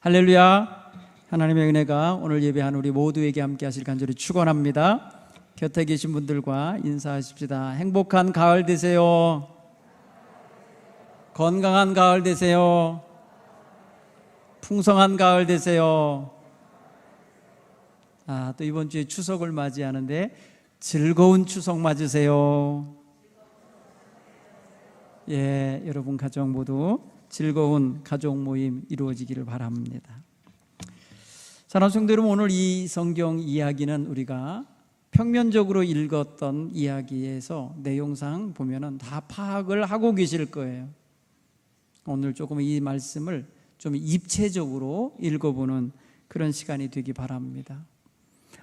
할렐루야. 하나님의 은혜가 오늘 예배한 우리 모두에게 함께 하실 간절히 축원합니다. 곁에 계신 분들과 인사하십시다. 행복한 가을 되세요. 건강한 가을 되세요. 풍성한 가을 되세요. 또 이번 주에 추석을 맞이하는데 즐거운 추석 맞으세요. 여러분 가족 모두 즐거운 가족 모임 이루어지기를 바랍니다. 사랑하는 성도 여러분, 오늘 이 성경 이야기는 우리가 평면적으로 읽었던 이야기에서 내용상 보면은 다 파악을 하고 계실 거예요. 오늘 조금 이 말씀을 좀 입체적으로 읽어보는 그런 시간이 되기 바랍니다.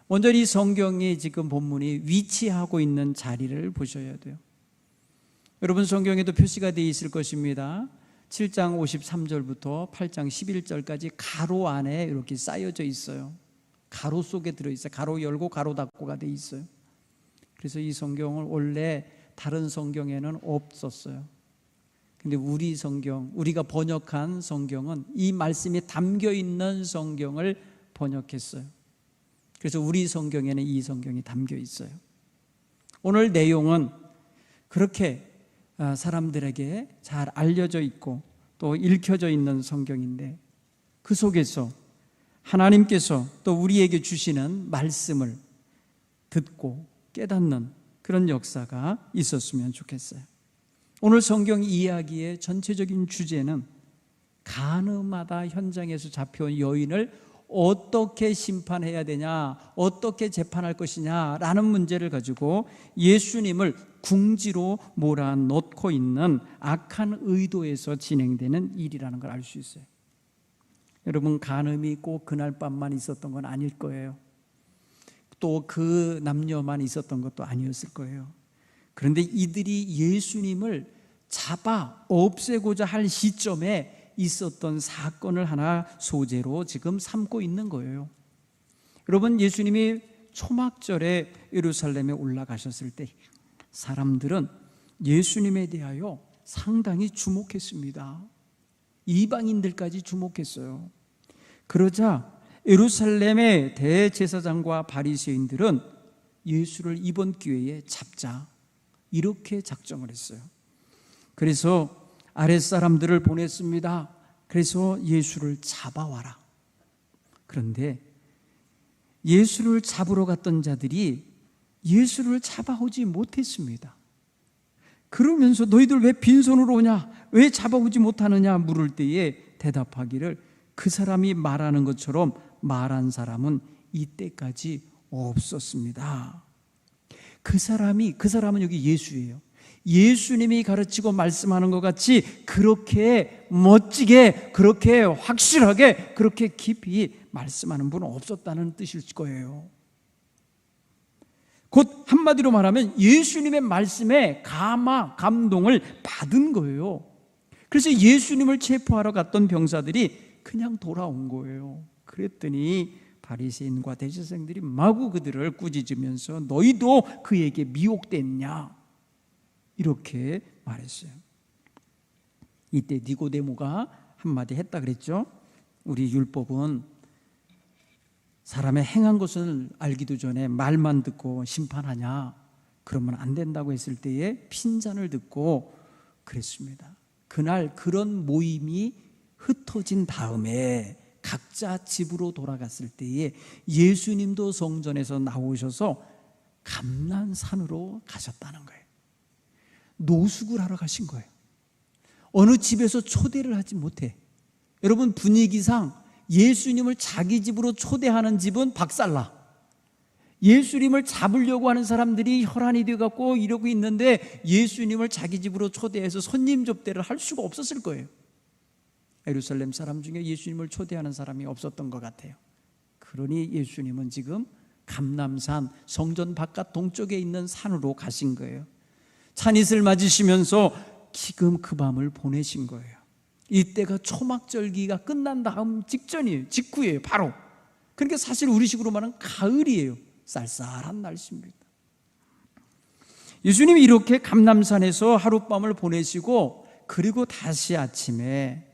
먼저 이 성경이 지금 본문이 위치하고 있는 자리를 보셔야 돼요. 여러분 성경에도 표시가 되어 있을 것입니다. 7장 53절부터 8장 11절까지 가로 안에 이렇게 쌓여져 있어요. 가로 속에 들어있어요. 가로 열고 가로 닫고가 되어 있어요. 그래서 이 성경을 원래 다른 성경에는 없었어요. 근데 우리 성경, 우리가 번역한 성경은 이 말씀이 담겨있는 성경을 번역했어요. 그래서 우리 성경에는 이 성경이 담겨 있어요. 오늘 내용은 그렇게 사람들에게 잘 알려져 있고 또 읽혀져 있는 성경인데, 그 속에서 하나님께서 또 우리에게 주시는 말씀을 듣고 깨닫는 그런 역사가 있었으면 좋겠어요. 오늘 성경 이야기의 전체적인 주제는 가늠하다 현장에서 잡혀온 여인을 어떻게 심판해야 되냐, 어떻게 재판할 것이냐 라는 문제를 가지고 예수님을 궁지로 몰아넣고 있는 악한 의도에서 진행되는 일이라는 걸 알 수 있어요. 여러분, 간음이 꼭 그날 밤만 있었던 건 아닐 거예요. 또 그 남녀만 있었던 것도 아니었을 거예요. 그런데 이들이 예수님을 잡아 없애고자 할 시점에 있었던 사건을 하나 소재로 지금 삼고 있는 거예요. 여러분, 예수님이 초막절에 예루살렘에 올라가셨을 때 사람들은 예수님에 대하여 상당히 주목했습니다. 이방인들까지 주목했어요. 그러자 예루살렘의 대제사장과 바리새인들은 예수를 이번 기회에 잡자, 이렇게 작정을 했어요. 그래서 아랫사람들을 보냈습니다. 그래서 예수를 잡아와라. 그런데 예수를 잡으러 갔던 자들이 예수를 잡아오지 못했습니다. 그러면서 너희들 왜 빈손으로 오냐, 왜 잡아오지 못하느냐 물을 때에 대답하기를, 그 사람이 말하는 것처럼 말한 사람은 이때까지 없었습니다. 그 사람은 여기 예수예요. 예수님이 가르치고 말씀하는 것 같이 그렇게 멋지게, 그렇게 확실하게, 그렇게 깊이 말씀하는 분은 없었다는 뜻일 거예요. 곧 한마디로 말하면 예수님의 말씀에 감동을 받은 거예요. 그래서 예수님을 체포하러 갔던 병사들이 그냥 돌아온 거예요. 그랬더니 바리새인과 대제사장들이 마구 그들을 꾸짖으면서 너희도 그에게 미혹됐냐, 이렇게 말했어요. 이때 니고데모가 한마디 했다 그랬죠. 우리 율법은 사람의 행한 것을 알기도 전에 말만 듣고 심판하냐, 그러면 안 된다고 했을 때에 핀잔을 듣고 그랬습니다. 그날 그런 모임이 흩어진 다음에 각자 집으로 돌아갔을 때에 예수님도 성전에서 나오셔서 감난산으로 가셨다는 거예요. 노숙을 하러 가신 거예요. 어느 집에서 초대를 하지 못해. 여러분, 분위기상 예수님을 자기 집으로 초대하는 집은 박살나. 예수님을 잡으려고 하는 사람들이 혈안이 되어갖고 이러고 있는데 예수님을 자기 집으로 초대해서 손님 접대를 할 수가 없었을 거예요. 예루살렘 사람 중에 예수님을 초대하는 사람이 없었던 것 같아요. 그러니 예수님은 지금 감람산, 성전 바깥 동쪽에 있는 산으로 가신 거예요. 찬이슬 맞으시면서 지금 그 밤을 보내신 거예요. 이때가 초막절기가 끝난 다음 직후예요. 바로. 그러니까 사실 우리식으로 말하면 가을이에요. 쌀쌀한 날씨입니다. 예수님이 이렇게 감람산에서 하룻밤을 보내시고, 그리고 다시 아침에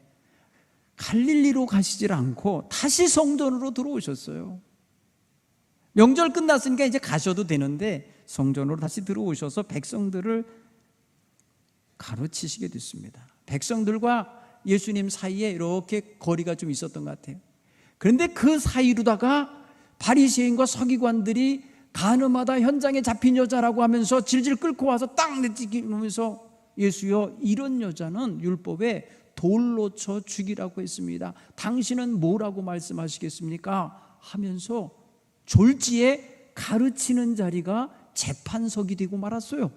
갈릴리로 가시질 않고 다시 성전으로 들어오셨어요. 명절 끝났으니까 이제 가셔도 되는데 성전으로 다시 들어오셔서 백성들을 가르치시게 됐습니다. 백성들과 예수님 사이에 이렇게 거리가 좀 있었던 것 같아요. 그런데 그 사이로다가 바리새인과 서기관들이 가늠하다 현장에 잡힌 여자라고 하면서 질질 끌고 와서 딱 내치면서 예수여, 이런 여자는 율법에 돌로 쳐 죽이라고 했습니다. 당신은 뭐라고 말씀하시겠습니까? 하면서 졸지에 가르치는 자리가 재판석이 되고 말았어요.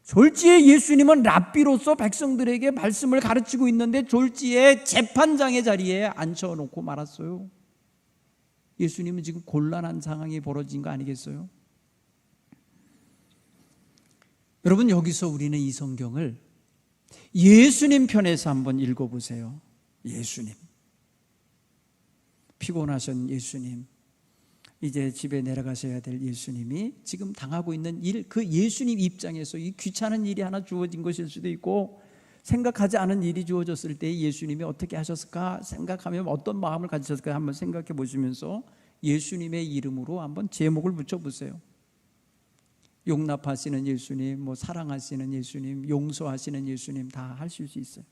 졸지에 예수님은 랍비로서 백성들에게 말씀을 가르치고 있는데 졸지에 재판장의 자리에 앉혀놓고 말았어요. 예수님은 지금 곤란한 상황이 벌어진 거 아니겠어요? 여러분, 여기서 우리는 이 성경을 예수님 편에서 한번 읽어보세요. 예수님, 피곤하신 예수님, 이제 집에 내려가셔야 될 예수님이 지금 당하고 있는 일, 그 예수님 입장에서 이 귀찮은 일이 하나 주어진 것일 수도 있고, 생각하지 않은 일이 주어졌을 때 예수님이 어떻게 하셨을까 생각하면 어떤 마음을 가지셨을까 한번 생각해 보시면서 예수님의 이름으로 한번 제목을 붙여보세요. 용납하시는 예수님, 뭐 사랑하시는 예수님, 용서하시는 예수님 다 하실 수 있어요.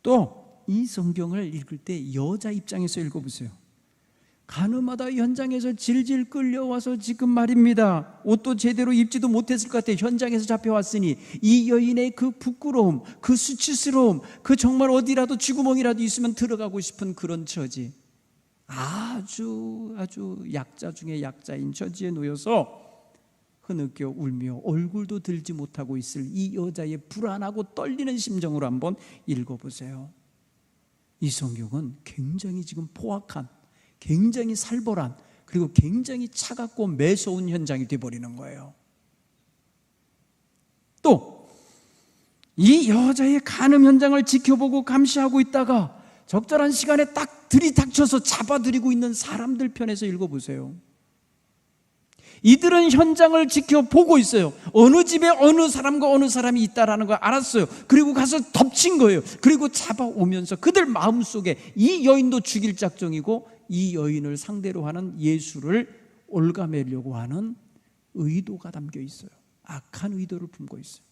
또 이 성경을 읽을 때 여자 입장에서 읽어보세요. 가늠하다 현장에서 질질 끌려와서 지금 말입니다, 옷도 제대로 입지도 못했을 것 같아요. 현장에서 잡혀왔으니 이 여인의 그 부끄러움, 그 수치스러움, 그 정말 어디라도 쥐구멍이라도 있으면 들어가고 싶은 그런 처지, 아주 약자 중에 약자인 처지에 놓여서 흐느껴 울며 얼굴도 들지 못하고 있을 이 여자의 불안하고 떨리는 심정으로 한번 읽어보세요. 이 성경은 굉장히 지금 포악한, 굉장히 살벌한, 그리고 굉장히 차갑고 매서운 현장이 되어버리는 거예요. 또 이 여자의 간음 현장을 지켜보고 감시하고 있다가 적절한 시간에 딱 들이닥쳐서 잡아들이고 있는 사람들 편에서 읽어보세요. 이들은 현장을 지켜보고 있어요. 어느 집에 어느 사람과 어느 사람이 있다라는 걸 알았어요. 그리고 가서 덮친 거예요. 그리고 잡아오면서 그들 마음속에 이 여인도 죽일 작정이고 이 여인을 상대로 하는 예수를 올가매려고 하는 의도가 담겨 있어요. 악한 의도를 품고 있어요.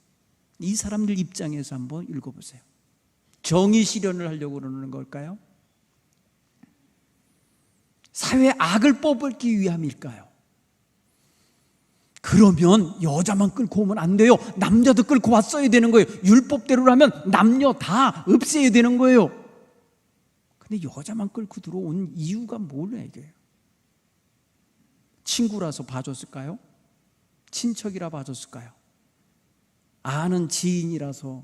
이 사람들 입장에서 한번 읽어보세요. 정의 실현을 하려고 그러는 걸까요? 사회에 악을 뽑기 위함일까요? 그러면 여자만 끌고 오면 안 돼요. 남자도 끌고 왔어야 되는 거예요. 율법대로라면 남녀 다 없애야 되는 거예요. 근데 여자만 끌고 들어온 이유가 뭐냐 이게? 친구라서 봐줬을까요? 친척이라 봐줬을까요? 아는 지인이라서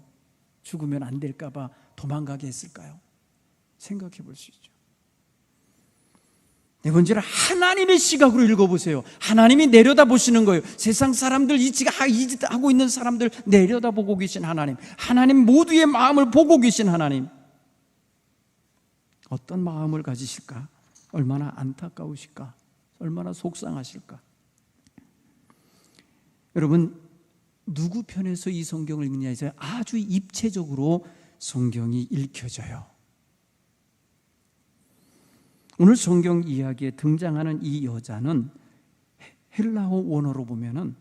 죽으면 안 될까 봐 도망가게 했을까요? 생각해 볼 수 있죠. 네 번째로 하나님의 시각으로 읽어보세요. 하나님이 내려다보시는 거예요. 세상 사람들, 이 짓 하고 있는 사람들 내려다보고 계신 하나님, 하나님 모두의 마음을 보고 계신 하나님, 어떤 마음을 가지실까? 얼마나 안타까우실까? 얼마나 속상하실까? 여러분, 누구 편에서 이 성경을 읽느냐에 서 아주 입체적으로 성경이 읽혀져요. 오늘 성경 이야기에 등장하는 이 여자는 헬라어 원어로 보면은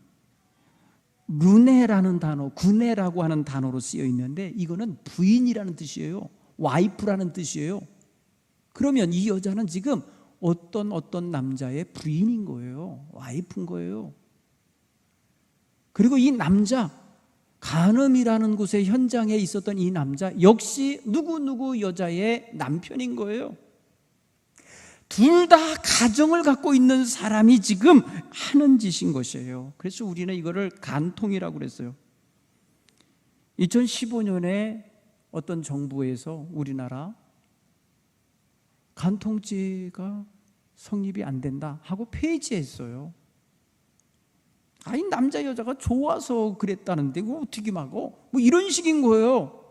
루네라는 단어, 구네라고 하는 단어로 쓰여 있는데 이거는 부인이라는 뜻이에요. 와이프라는 뜻이에요. 그러면 이 여자는 지금 어떤 남자의 부인인 거예요. 와이프인 거예요. 그리고 이 남자, 간음이라는 곳의 현장에 있었던 이 남자 역시 누구 여자의 남편인 거예요. 둘 다 가정을 갖고 있는 사람이 지금 하는 짓인 것이에요. 그래서 우리는 이거를 간통이라고 그랬어요. 2015년에 어떤 정부에서 우리나라 간통죄가 성립이 안 된다 하고 폐지했어요. 이 남자 여자가 좋아서 그랬다는데 그거 어떻게 막어? 뭐 이런 식인 거예요.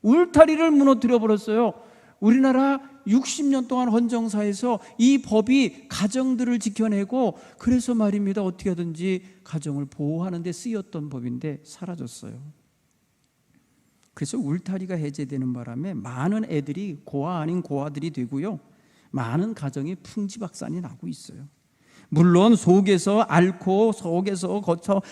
울타리를 무너뜨려 버렸어요. 우리나라 60년 동안 헌정사에서 이 법이 가정들을 지켜내고 그래서 말입니다, 어떻게 하든지 가정을 보호하는 데 쓰였던 법인데 사라졌어요. 그래서 울타리가 해제되는 바람에 많은 애들이 고아 아닌 고아들이 되고요, 많은 가정이 풍지박산이 나고 있어요. 물론 속에서 앓고 속에서 거쳐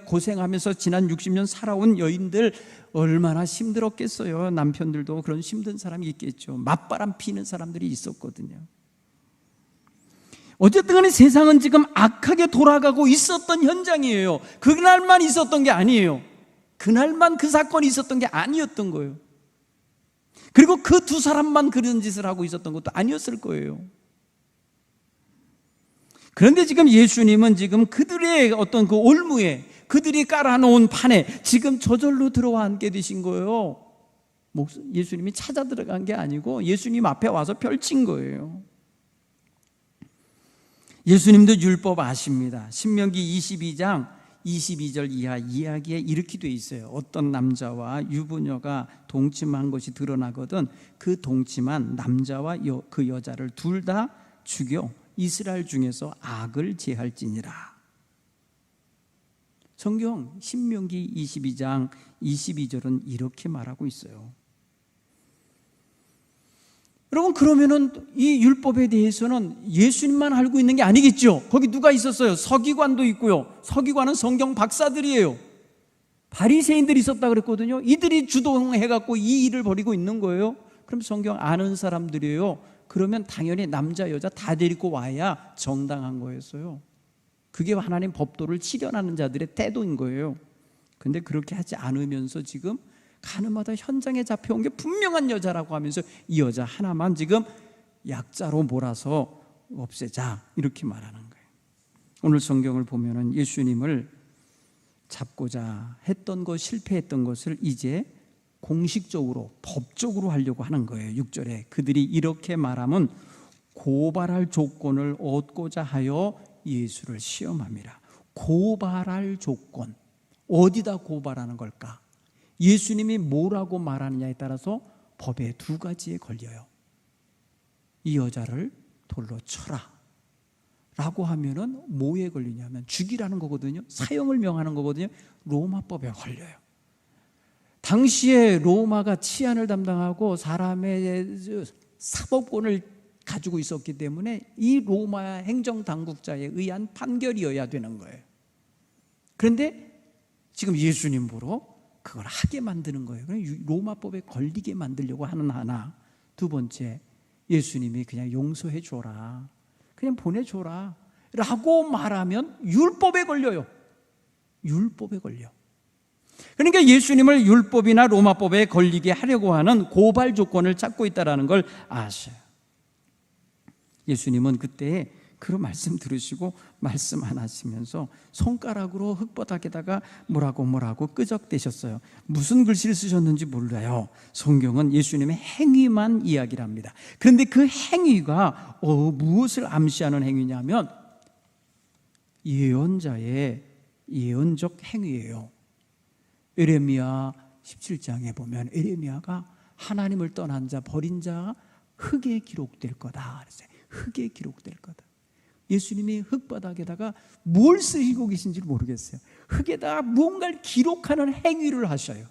고생하면서 지난 60년 살아온 여인들 얼마나 힘들었겠어요. 남편들도 그런 힘든 사람이 있겠죠. 맞바람 피는 사람들이 있었거든요. 어쨌든 간에 세상은 지금 악하게 돌아가고 있었던 현장이에요. 그날만 있었던 게 아니에요. 그날만 그 사건이 있었던 게 아니었던 거예요. 그리고 그 두 사람만 그런 짓을 하고 있었던 것도 아니었을 거예요. 그런데 지금 예수님은 지금 그들의 어떤 그 올무에, 그들이 깔아놓은 판에 지금 저절로 들어와 앉게 되신 거예요. 예수님이 찾아 들어간 게 아니고 예수님 앞에 와서 펼친 거예요. 예수님도 율법 아십니다. 신명기 22장 22절 이하 이야기에 이렇게 돼 있어요. 어떤 남자와 유부녀가 동침한 것이 드러나거든 그 동침한 남자와 그 여자를 둘 다 죽여 이스라엘 중에서 악을 제할지니라. 성경 신명기 22장 22절은 이렇게 말하고 있어요. 여러분, 그러면은 이 율법에 대해서는 예수님만 알고 있는 게 아니겠죠? 거기 누가 있었어요? 서기관도 있고요. 서기관은 성경 박사들이에요. 바리새인들이 있었다 그랬거든요. 이들이 주동해갖고 이 일을 벌이고 있는 거예요. 그럼 성경 아는 사람들이에요. 그러면 당연히 남자 여자 다 데리고 와야 정당한 거였어요. 그게 하나님 법도를 실현하는 자들의 태도인 거예요. 근데 그렇게 하지 않으면서 지금 가늠하다 현장에 잡혀온 게 분명한 여자라고 하면서 이 여자 하나만 지금 약자로 몰아서 없애자 이렇게 말하는 거예요. 오늘 성경을 보면은 예수님을 잡고자 했던 것, 실패했던 것을 이제 공식적으로 법적으로 하려고 하는 거예요. 6절에 그들이 이렇게 말하면 고발할 조건을 얻고자 하여 예수를 시험함이라. 고발할 조건, 어디다 고발하는 걸까? 예수님이 뭐라고 말하느냐에 따라서 법의 두 가지에 걸려요. 이 여자를 돌로 쳐라 라고 하면은 뭐에 걸리냐면 죽이라는 거거든요. 사형을 명하는 거거든요. 로마법에 걸려요. 당시에 로마가 치안을 담당하고 사람의 사법권을 가지고 있었기 때문에 이 로마 행정당국자에 의한 판결이어야 되는 거예요. 그런데 지금 예수님 보러 그걸 하게 만드는 거예요. 로마법에 걸리게 만들려고 하는 하나. 두 번째, 예수님이 그냥 용서해 줘라, 그냥 보내줘라 라고 말하면 율법에 걸려요. 율법에 걸려. 그러니까 예수님을 율법이나 로마법에 걸리게 하려고 하는 고발 조건을 찾고 있다는 걸 아셔요. 예수님은 그때 그 말씀 들으시고 말씀 안 하시면서 손가락으로 흙바닥에다가 뭐라고 끄적대셨어요. 무슨 글씨를 쓰셨는지 몰라요. 성경은 예수님의 행위만 이야기를 합니다. 그런데 그 행위가 무엇을 암시하는 행위냐면 예언자의 예언적 행위예요. 에레미야 17장에 보면 에레미야가 하나님을 떠난 자, 버린 자가 흙에 기록될 거다 그랬어요. 흙에 기록될 거다. 예수님이 흙바닥에다가 뭘 쓰시고 계신지 모르겠어요. 흙에다가 무언가를 기록하는 행위를 하셔요.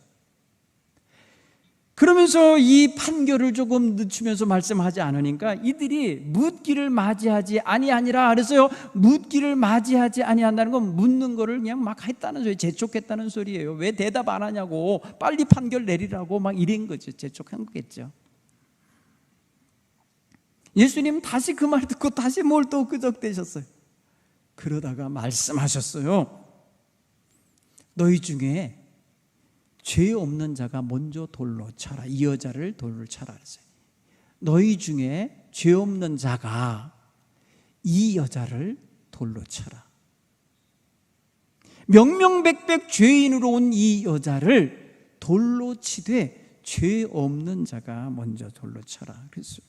그러면서 이 판결을 조금 늦추면서 말씀하지 않으니까 이들이 묻기를 맞이하지 아니하니라 그랬어요. 묻기를 맞이하지 아니한다는 건 묻는 거를 그냥 막 했다는 소리, 재촉했다는 소리예요. 왜 대답 안 하냐고, 빨리 판결 내리라고 막 이런 거죠. 재촉한 거겠죠. 예수님 다시 그 말 듣고 다시 뭘 또 끄적대셨어요. 그러다가 말씀하셨어요. 너희 중에 죄 없는 자가 먼저 돌로 쳐라. 이 여자를 돌로 쳐라 그랬어요. 너희 중에 죄 없는 자가 이 여자를 돌로 쳐라. 명명백백 죄인으로 온 이 여자를 돌로 치되 죄 없는 자가 먼저 돌로 쳐라. 그래서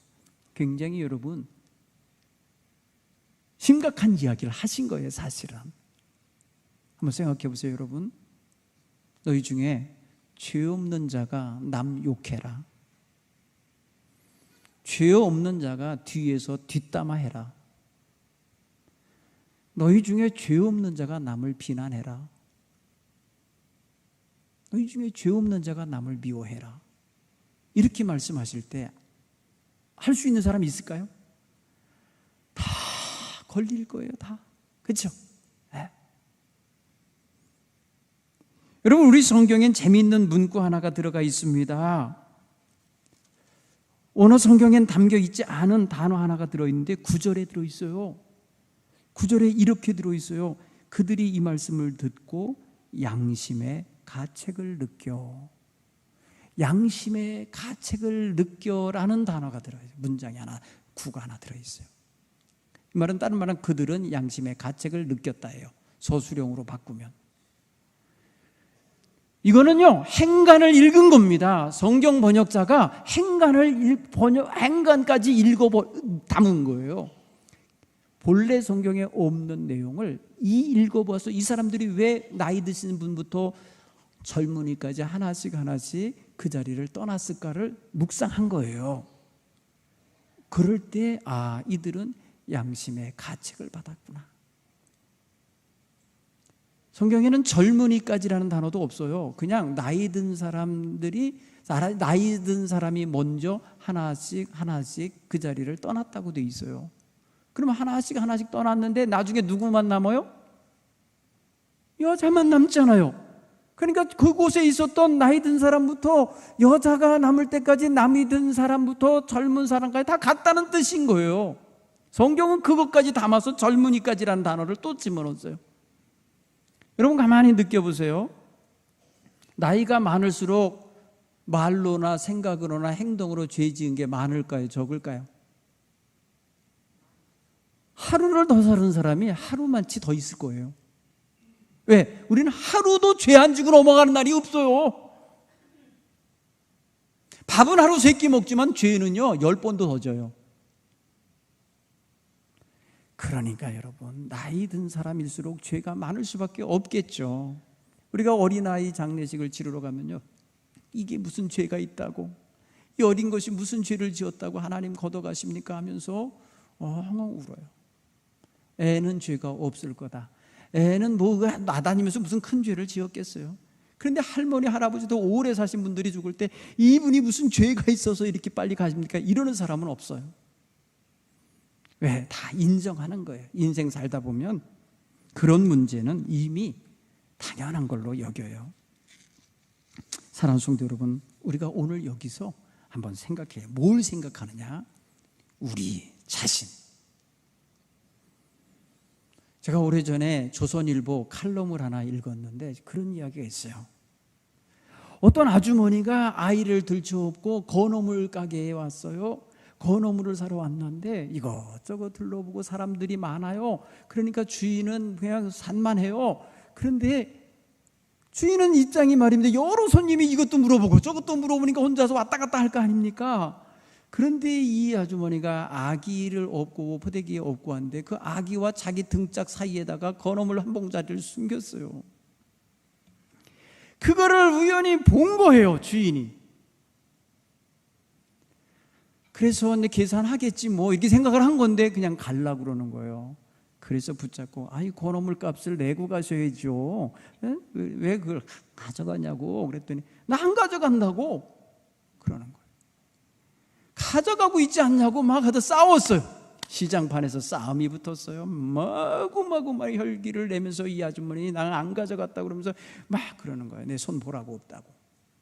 굉장히 여러분 심각한 이야기를 하신 거예요. 사실은 한번 생각해 보세요. 여러분, 너희 중에 죄 없는 자가 남 욕해라. 죄 없는 자가 뒤에서 뒷담화해라. 너희 중에 죄 없는 자가 남을 비난해라. 너희 중에 죄 없는 자가 남을 미워해라. 이렇게 말씀하실 때 할 수 있는 사람이 있을까요? 다 걸릴 거예요, 다. 그렇죠? 네. 여러분, 우리 성경엔 재미있는 문구 하나가 들어가 있습니다. 어느 성경엔 담겨 있지 않은 단어 하나가 들어있는데 9절에 들어있어요. 9절에 이렇게 들어있어요. 그들이 이 말씀을 듣고 양심의 가책을 느껴. 양심의 가책을 느껴라는 단어가 들어있어요. 문장이 하나, 구가 하나 들어있어요. 이 말은, 다른 말은 그들은 양심의 가책을 느꼈다예요. 서술형으로 바꾸면. 이거는요, 행간을 읽은 겁니다. 성경 번역자가 행간까지 담은 거예요. 본래 성경에 없는 내용을 읽어봐서 이 사람들이 왜 나이 드신 분부터 젊은이까지 하나씩 그 자리를 떠났을까를 묵상한 거예요. 그럴 때 이들은 양심의 가책을 받았구나. 성경에는 젊은이까지라는 단어도 없어요. 그냥 나이 든 사람이 먼저 하나씩 그 자리를 떠났다고 돼 있어요. 그러면 하나씩 떠났는데 나중에 누구만 남아요? 여자만 남잖아요. 그러니까 그곳에 있었던 나이 든 사람부터 여자가 남을 때까지 남이 든 사람부터 젊은 사람까지 다 같다는 뜻인 거예요. 성경은 그것까지 담아서 젊은이까지라는 단어를 또 집어넣었어요. 여러분, 가만히 느껴보세요. 나이가 많을수록 말로나 생각으로나 행동으로 죄 지은 게 많을까요? 적을까요? 하루를 더 사는 사람이 하루만치 더 있을 거예요. 왜? 우리는 하루도 죄 안 지고 넘어가는 날이 없어요. 밥은 하루 3끼 먹지만 죄는요 10번도 더 져요. 그러니까 여러분, 나이 든 사람일수록 죄가 많을 수밖에 없겠죠. 우리가 어린아이 장례식을 치르러 가면요, 이게 무슨 죄가 있다고, 이 어린 것이 무슨 죄를 지었다고 하나님 걷어가십니까 하면서 엉엉 울어요. 애는 죄가 없을 거다. 애는 뭐가 나다니면서 무슨 큰 죄를 지었겠어요. 그런데 할머니 할아버지도 오래 사신 분들이 죽을 때 이분이 무슨 죄가 있어서 이렇게 빨리 가십니까? 이러는 사람은 없어요. 왜? 다 인정하는 거예요. 인생 살다 보면 그런 문제는 이미 당연한 걸로 여겨요. 사랑하는 성도 여러분, 우리가 오늘 여기서 한번 생각해요. 뭘 생각하느냐? 우리 자신. 제가 오래전에 조선일보 칼럼을 하나 읽었는데 그런 이야기가 있어요. 어떤 아주머니가 아이를 들쳐업고 건어물 가게에 왔어요. 건어물을 사러 왔는데 이것저것 둘러보고 사람들이 많아요. 그러니까 주인은 그냥 산만해요. 그런데 주인은 입장이 말입니다. 여러 손님이 이것도 물어보고 저것도 물어보니까 혼자서 왔다 갔다 할 거 아닙니까? 그런데 이 아주머니가 아기를 업고 포대기에 업고 왔는데 그 아기와 자기 등짝 사이에다가 건어물 한 봉다리를 숨겼어요. 그거를 우연히 본 거예요, 주인이. 그래서 근데 계산하겠지 뭐 이렇게 생각을 한 건데 그냥 갈라고 그러는 거예요. 그래서 붙잡고 건어물 값을 내고 가셔야죠. 왜 그걸 가져가냐고 그랬더니 나 안 가져간다고 그러는 거예요. 가져가고 있지 않냐고 막 하다 싸웠어요. 시장판에서 싸움이 붙었어요. 마구마구 막 혈기를 내면서 이 아주머니 나 안 가져갔다고 그러면서 막 그러는 거예요. 내 손 보라고 없다고.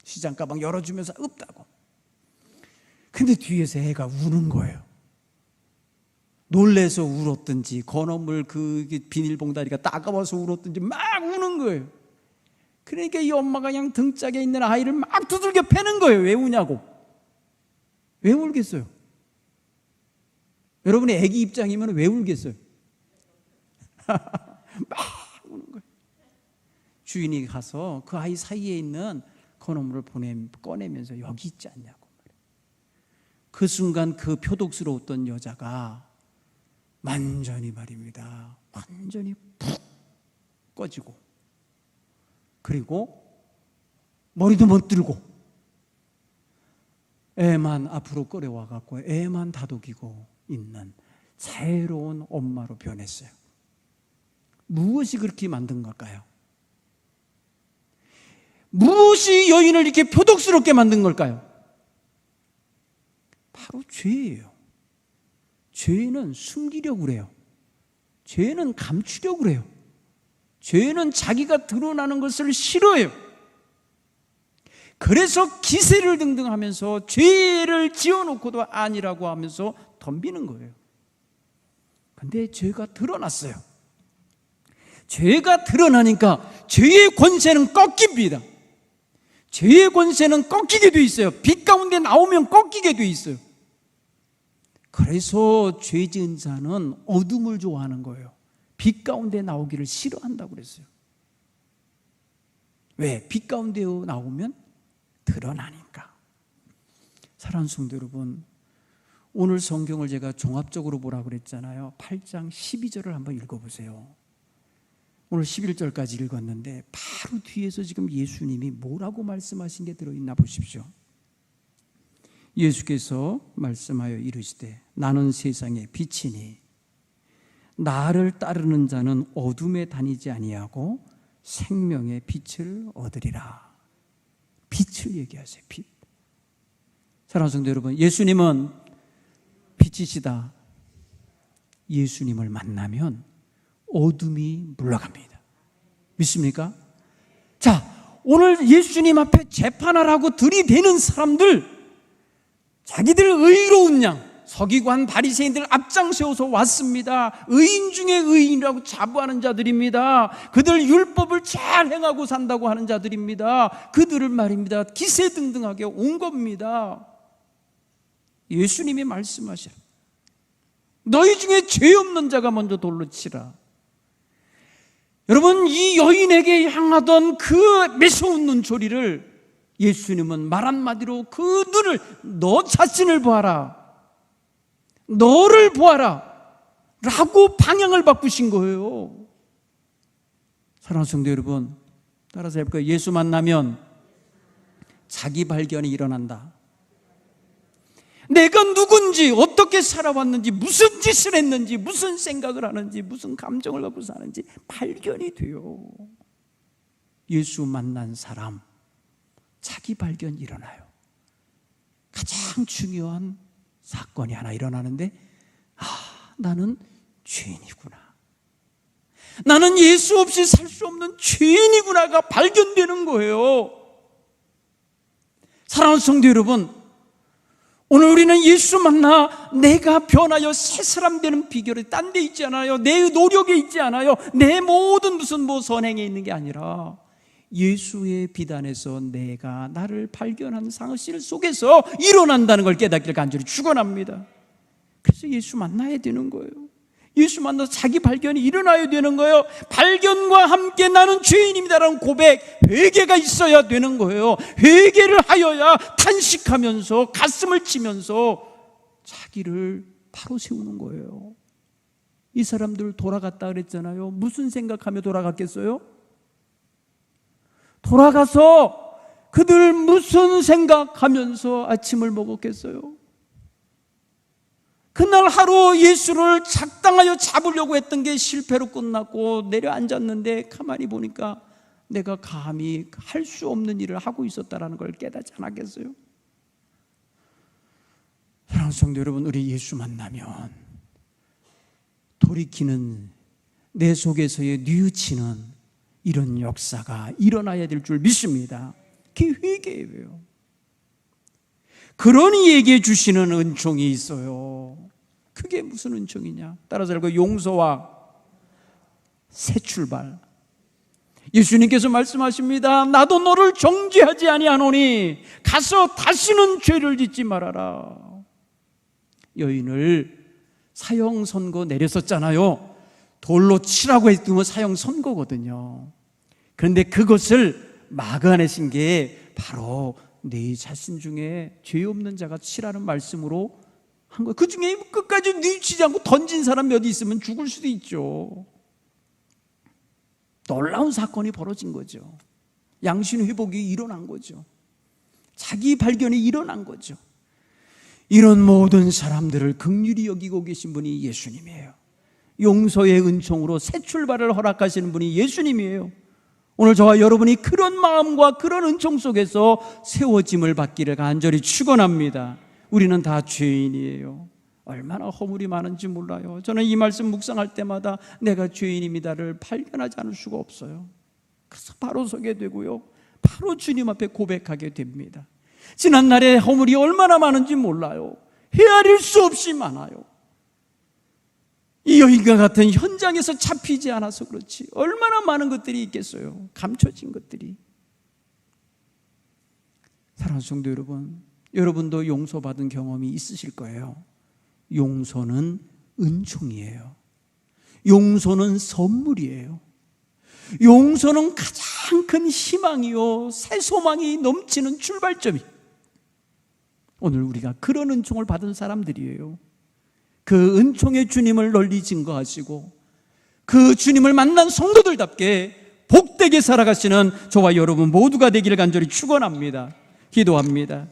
시장 가방 열어주면서 없다고. 근데 뒤에서 애가 우는 거예요. 놀래서 울었든지 건어물 그 비닐봉다리가 따가워서 울었든지 막 우는 거예요. 그러니까 이 엄마가 그냥 등짝에 있는 아이를 막 두들겨 패는 거예요. 왜 우냐고. 왜 울겠어요? 여러분이 애기 입장이면 왜 울겠어요? 막 우는 거예요. 주인이 가서 그 아이 사이에 있는 건어물을 꺼내면서 여기 있지 않냐고. 그 순간 그 표독스러웠던 여자가 완전히 말입니다. 완전히 푹 꺼지고 그리고 머리도 못 들고 애만 앞으로 끌어와갖고 애만 다독이고 있는 자애로운 엄마로 변했어요. 무엇이 그렇게 만든 걸까요? 무엇이 여인을 이렇게 표독스럽게 만든 걸까요? 바로 죄예요. 죄는 숨기려고 그래요. 죄는 감추려고 그래요. 죄는 자기가 드러나는 것을 싫어해요. 그래서 기세를 등등하면서 죄를 지어놓고도 아니라고 하면서 덤비는 거예요. 근데 죄가 드러났어요. 죄가 드러나니까 죄의 권세는 꺾입니다. 죄의 권세는 꺾이게 돼 있어요. 빛 가운데 나오면 꺾이게 돼 있어요. 그래서 죄 지은 자는 어둠을 좋아하는 거예요. 빛 가운데 나오기를 싫어한다고 그랬어요. 왜? 빛 가운데 나오면 드러나니까. 사랑하는 성도 여러분, 오늘 성경을 제가 종합적으로 보라고 그랬잖아요. 8장 12절을 한번 읽어보세요. 오늘 11절까지 읽었는데 바로 뒤에서 지금 예수님이 뭐라고 말씀하신 게 들어있나 보십시오. 예수께서 말씀하여 이르시되 나는 세상의 빛이니 나를 따르는 자는 어둠에 다니지 아니하고 생명의 빛을 얻으리라. 빛을 얘기하세요. 빛. 사랑하는 성도 여러분, 예수님은 빛이시다. 예수님을 만나면 어둠이 물러갑니다. 믿습니까? 자, 오늘 예수님 앞에 재판하라고 들이대는 사람들, 자기들 의로운 양, 서기관 바리새인들 앞장세워서 왔습니다. 의인 중에 의인이라고 자부하는 자들입니다. 그들 율법을 잘 행하고 산다고 하는 자들입니다. 그들을 말입니다, 기세등등하게 온 겁니다. 예수님이 말씀하시라. 너희 중에 죄 없는 자가 먼저 돌로 치라. 여러분, 이 여인에게 향하던 그 매서운 눈초리를 예수님은 말 한마디로 그 눈을, 너 자신을 보아라, 너를 보아라 라고 방향을 바꾸신 거예요. 사랑하는 성도 여러분, 따라서 해볼까요? 예수 만나면 자기 발견이 일어난다. 내가 누군지, 어떻게 살아왔는지, 무슨 짓을 했는지, 무슨 생각을 하는지, 무슨 감정을 갖고 사는지 발견이 돼요. 예수 만난 사람 자기 발견이 일어나요. 가장 중요한 사건이 하나 일어나는데, 나는 죄인이구나, 나는 예수 없이 살 수 없는 죄인이구나가 발견되는 거예요. 사랑하는 성도 여러분, 오늘 우리는 예수 만나 내가 변하여 새 사람 되는 비결이 딴 데 있지 않아요. 내 노력에 있지 않아요. 내 모든 무슨 선행에 있는 게 아니라 예수의 비단에서 내가 나를 발견한 상실 속에서 일어난다는 걸 깨닫기를 간절히 축원합니다. 그래서 예수 만나야 되는 거예요. 예수 만나서 자기 발견이 일어나야 되는 거예요. 발견과 함께 나는 죄인입니다라는 고백, 회개가 있어야 되는 거예요. 회개를 하여야 탄식하면서 가슴을 치면서 자기를 바로 세우는 거예요. 이 사람들 돌아갔다 그랬잖아요. 무슨 생각하며 돌아갔겠어요? 돌아가서 그들 무슨 생각하면서 아침을 먹었겠어요? 그날 하루 예수를 작당하여 잡으려고 했던 게 실패로 끝났고 내려앉았는데 가만히 보니까 내가 감히 할 수 없는 일을 하고 있었다는 걸 깨닫지 않았겠어요? 사랑하는 성도 여러분, 우리 예수 만나면 돌이키는, 내 속에서의 뉘우치는 이런 역사가 일어나야 될 줄 믿습니다. 그게 회개예요. 그러니 얘기해 주시는 은총이 있어요. 그게 무슨 은총이냐? 따라서 알고, 용서와 새 출발. 예수님께서 말씀하십니다. 나도 너를 정죄하지 아니하노니 가서 다시는 죄를 짓지 말아라. 여인을 사형 선고 내렸었잖아요. 돌로 치라고 했으면 사형 선고거든요. 그런데 그것을 막아내신 게 바로 네 자신 중에 죄 없는 자가 치라는 말씀으로 한 거예요. 그 중에 끝까지 뉘우치지 않고 던진 사람 몇 있으면 죽을 수도 있죠. 놀라운 사건이 벌어진 거죠. 양심 회복이 일어난 거죠. 자기 발견이 일어난 거죠. 이런 모든 사람들을 긍휼히 여기고 계신 분이 예수님이에요. 용서의 은총으로 새 출발을 허락하시는 분이 예수님이에요. 오늘 저와 여러분이 그런 마음과 그런 은총 속에서 세워짐을 받기를 간절히 축원합니다. 우리는 다 죄인이에요. 얼마나 허물이 많은지 몰라요. 저는 이 말씀 묵상할 때마다 내가 죄인입니다를 발견하지 않을 수가 없어요. 그래서 바로 서게 되고요, 바로 주님 앞에 고백하게 됩니다. 지난날의 허물이 얼마나 많은지 몰라요. 헤아릴 수 없이 많아요. 이 여인과 같은 현장에서 잡히지 않아서 그렇지 얼마나 많은 것들이 있겠어요. 감춰진 것들이. 사랑하는 성도 여러분, 여러분도 용서받은 경험이 있으실 거예요. 용서는 은총이에요. 용서는 선물이에요. 용서는 가장 큰 희망이요, 새 소망이 넘치는 출발점이. 오늘 우리가 그런 은총을 받은 사람들이에요. 그 은총의 주님을 널리 증거하시고 그 주님을 만난 성도들답게 복되게 살아가시는 저와 여러분 모두가 되기를 간절히 축원합니다. 기도합니다.